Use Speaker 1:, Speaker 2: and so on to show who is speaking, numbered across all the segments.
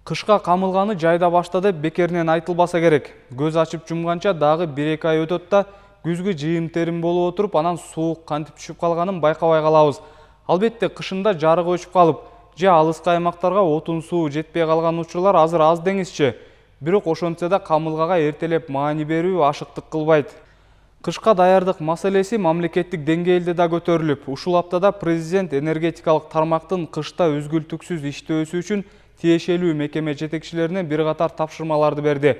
Speaker 1: Кышка камылганы жайда баштады бекеринен айтылбаса керек. Көз ачып жумганча дагы 1-2 ай өтөт да күзгү жыйын терим болуп отуруп, анан суук кантип түшүп калганын байкабай калабыз. Албетте кышында жарык өчүп калып, же алыскы аймактарга отун суу жетпей калган учурлар азыр аз деңизчи. Бирок ошентсе да камылгага эртелеп маани берүү ашыктык кылбайт. Кышка даярдык маселеси мамлекеттик деңгээлде да көтөрүлүп, ушул аптада президент энергетикалык тармактын кышта үзгүлтүксүз иштөөсү үчүн тиешелүү мекеме жетекчилерине бир катар тапшырмаларды берди.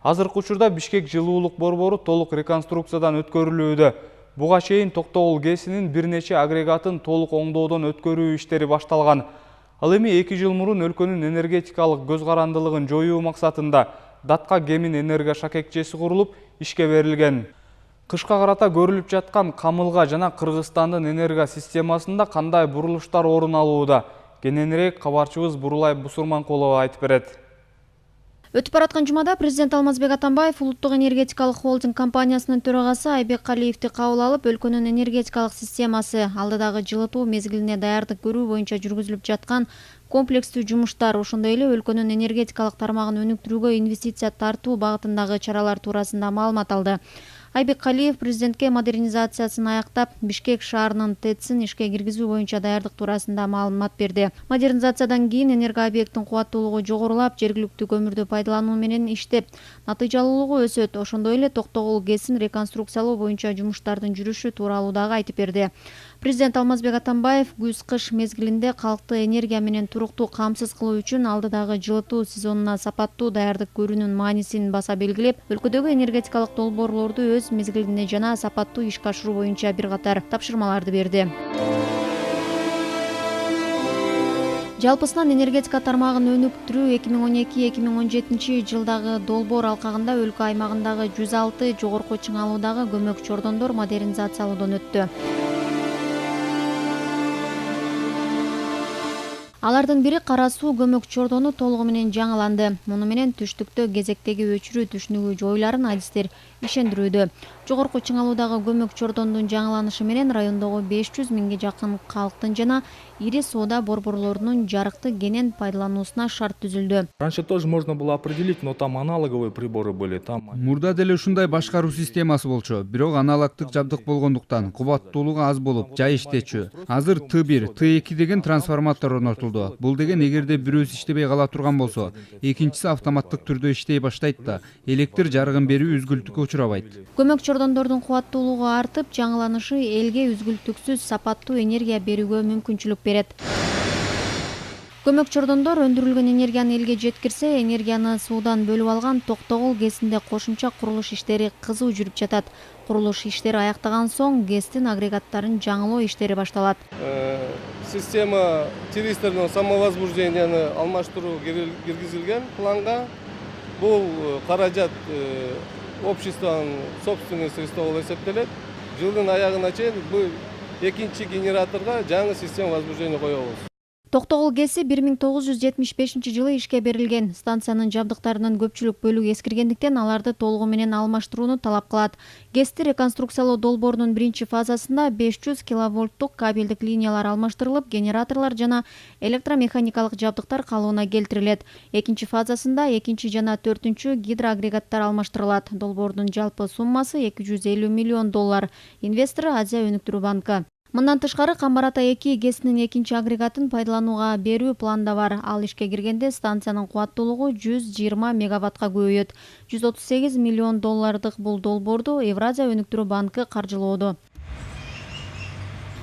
Speaker 1: Азыркы учурда Бишкек жылуулук борбору толук реконструкциядан өткөрүлүүдө. Буга чейин Токтогул ГЭСинин бир нече агрегатын толук оңдоодон өткөрүү иштери башталган. Ал эми 2 жыл мурун өлкөнүн энергетикалык көз карандылыгын жоюу максатында Датка Кемин энерго шакекчеси курулуп, ишке берилген. Кышка карата көрүлүп жаткан камылга жана Кыргызстандын энерго системасында кандай бурулуштар орун алууда? Кененирээк кабарчыбыз Бурулай Бусурманкулова айтып берет.
Speaker 2: Өтүп бараткан жумада президент Алмазбек Атамбаев улуттук энергетикалык холдинг компаниясынын төрагасы Айбек Калиевди кабыл алып, өлкөнүн энергетикалык системасы алдыдагы жылытуу мезгилине даярдык көрүү боюнча жүргүзүлүп жаткан комплекстүү жумуштар, ошондой эле өлкөнүн энергетикалык тармагын өнүктүрүүгө инвестиция тартуу багытындагы чаралар туурасында маалымат алды. Айбек Калиев президентке модернизациясын аяктап, Бишкек шаарынын ТЭЦин ишке киргизүү боюнча даярдык туурасында маалымат берди. Модернизациядан кийин энерго объекттин кубаттуулугу жогорулап, жергиликтүү көмүрдү пайдалануу менен иштеп, натыйжалуулугу өсөт. Ошондой эле Токтогул ГЭСин реконструкциялоо боюнча жумуштардын жүрүшү тууралуу дагы айтып берди. Президент Алмазбек Атамбаев күз-кыш мезгилинде калкты энергия менен туруктуу камсыз кылуу үчүн алдыдагы жылытуу сезонуна сапаттуу даярдык көрүүнүн маанисин баса белгилеп, өлкөдөгү энергетикалык долбоорлорду өз мезгилинде жана сапаттуу ишке ашыруу боюнча бир катар тапшырмаларды берди. Жалпысынан энергетика тармагын өнүктүрүү 2012-2017 жылдагы долбоор алкагында өлкө аймагындагы 106 жогорку чыңалуудагы көмөк чордондор модернизациялоодон өттү. Алардын бири Кара суу көмөк чордону толугу менен жаңыланды. Муну менен түштүктө кезектеги өчүрүү түшүнүгү жоюларын адистер ишендирүүдө. Жогорку чыңалуудагы көмөк чордондун жаңыланышы менен райондогу 500 миңге жакын калктын жана ири соода борборлорунун жарыкты кенен пайдалануусуна шарт түзүлдү.
Speaker 3: Раньше тоже можно было определить, но там аналоговые приборы были.
Speaker 4: Мурда деле ушундай башкаруу системасы болчу, бирок аналогдук жабдык болгондуктан кубаттуулугу аз болуп, жай иштечү. Азыр Т1, Т2 деген трансформатор орнотулду. Бул деген эгерде бирөөсү иштебей кала турган болсо, экинчиси автоматтык түрдө иштей баштайт да, электр жарыгын берүү үзгүлтүккө учурабайт.
Speaker 2: Көмөк чордондордун кубаттуулугу артып, жаңыланышы элге үзгүлтүксүз сапаттуу энергия берүүгө мүмкүнчүлүк берет. Көмөк чордондор өндүрүлгөн энергияны элге жеткирсе, энергияны суудан бөлүп алган Токтогул ГЭСинде кошумча курулуш иштери кызуу жүрүп жатат. Курулуш иштери аяктаган соң ГЭСтин агрегаттарын жаңылоо иштери башталат.
Speaker 5: Система тиристерного самовозбужденияны алмаштыруу киргизилген планга. Бул каражат обществонун собственный средства болуп эсептелет. Жылдын аягына чейин бул экинчи генераторго жаңы система возбуждения коебуз.
Speaker 2: Токтогул ГЭСи 1975 жылы ишке берилген. Станциянын жабдыктарынын көпчүлүк бөлүгү эскиргендиктен аларды толугу менен алмаштырууну талап кылат. ГЭСти реконструкциялоо долбоорунун биринчи фазасында 500 киловольттук кабелдик линиялар алмаштырылып, генераторлор жана электромеханикалык жабдыктар калыбына келтирилет. Экинчи фазасында 2 жана 4 гидроагрегаттар алмаштырылат. Долбоордун жалпы суммасы $250 миллион. Инвестору Азия өнүктүрүү банкы. Мындан тышкары Камбарата 2 ГЭСинин экинчи агрегатын пайдаланууга берүү планда бар. Ал ишке киргенде станциянын кубаттуулугу 120 мегаваттка көбөйөт. $138 миллион бул долбоорду Евразия өнүктүрүү банкы каржылоодо.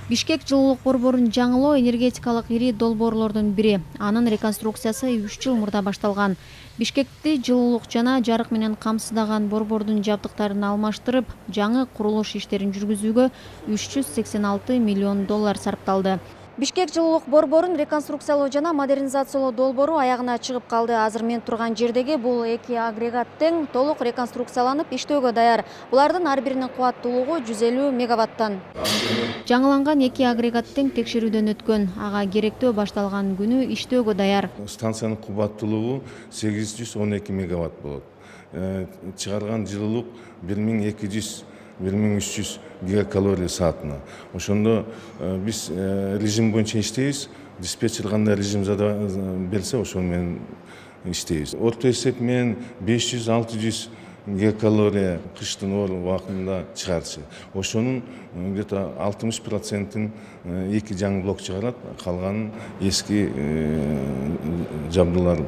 Speaker 2: Бишкек жылуулук борборун жаңылоо энергетикалык ири долбоорлордун бири. Анын реконструкциясы 3 жыл мурда башталган. Бишкекти жылуулук жана жарык менен камсыздаган борбордун жабдыктарын алмаштырып, жаңы курулуш иштерин жүргүзүүгө $386 миллион сарпталды. Бишкек жылуулук борборун реконструкциялоо жана модернизациялоо долбоору аягына чыгып калды. Азыр мен турган жердеги бул 2 агрегат тең толук реконструкцияланып иштөөгө даяр. Булардын ар биринин кубаттуулугу 150 мегаваттан. Жаңыланган 2 агрегат тең текшерүүдөн өткөн. Ага керектөө башталган күнү иштөөгө даяр.
Speaker 6: Станциянын кубаттуулугу 812 мегаватт болот. Чыгарган жылуулук 1200-1300 гигакалория саатына. Ошондо биз режим боюнча иштейбиз. Диспетчер кандай режим берсе, ошону менен иштейбиз. Орто эсеп менен 500-600 гигакалория кыштын убагында чыгарчы. Ошонун где-то 60%-ын эки жаңы блок чыгарат, калганын эски жабдуулар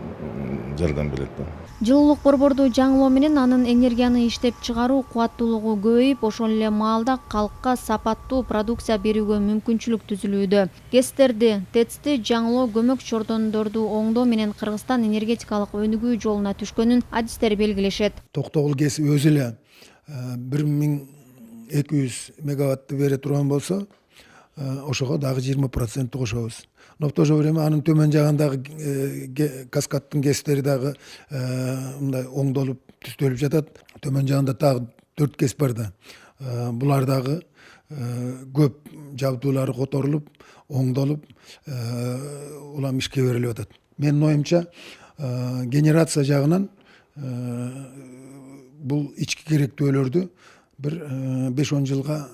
Speaker 6: жардам берет.
Speaker 2: Жылуулук борборду жаңылоо менен анын энергияны иштеп чыгаруу кубаттуулугу көбөйүп, ошол эле маалда калкка сапаттуу продукция берүүгө мүмкүнчүлүк түзүлүүдө. ГЭСтерди, ТЭЦти жаңылоо көмөк чордондорду оңдоо менен Кыргызстан энергетикалык өнүгүү жолуна түшкөнүн адистери белгилешет.
Speaker 7: Токтогул ГЭС өзү эле 1200 мегаватты бере турган болсо, ошого дагы 20% кошобуз. Но в то же время анын төмөн жагындагы каскадтын ГЭСтери дагы мындай оңдолуп түзтөлүп жатат. Төмөн жагында дагы 4 ГЭС бар да. Булар дагы көп жабдуулары которулуп, оңдолуп, улам ишке берилип атат. Менин оюмча, генерация жагынан бул ички керектөөлөрдү бир 5-10 жылга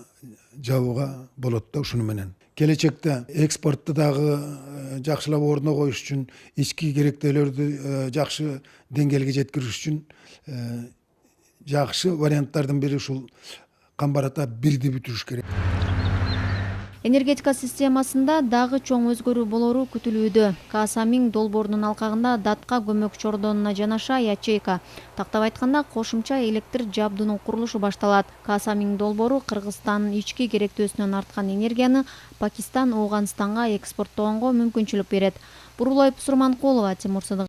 Speaker 7: жабууга болот да ушуну менен. Келечекте экспортты дагы жакшылап ордуна коюш үчүн, ички керектөөлөрдү жакшы деңгээлге жеткириш үчүн жакшы варианттардын бири ушул камбарата бирди бүтүрүш керек.
Speaker 2: Энергетика системасында дагы чоң өзгөрүү болору күтүлүүдө. Каасамин долбоорунун алкагында датка көмөк чордонуна жанаша ячейка, тактап айтканда кошумча электр жабдуунун курулушу башталат. Каасамин долбоору Кыргызстандын ички керектөөсүнөн арткан энергияны Пакистан, Ооганстанга экспорттогонго мүмкүнчүлүк берет. Бурулай Пусурманкулова, Тимур Сыдыков.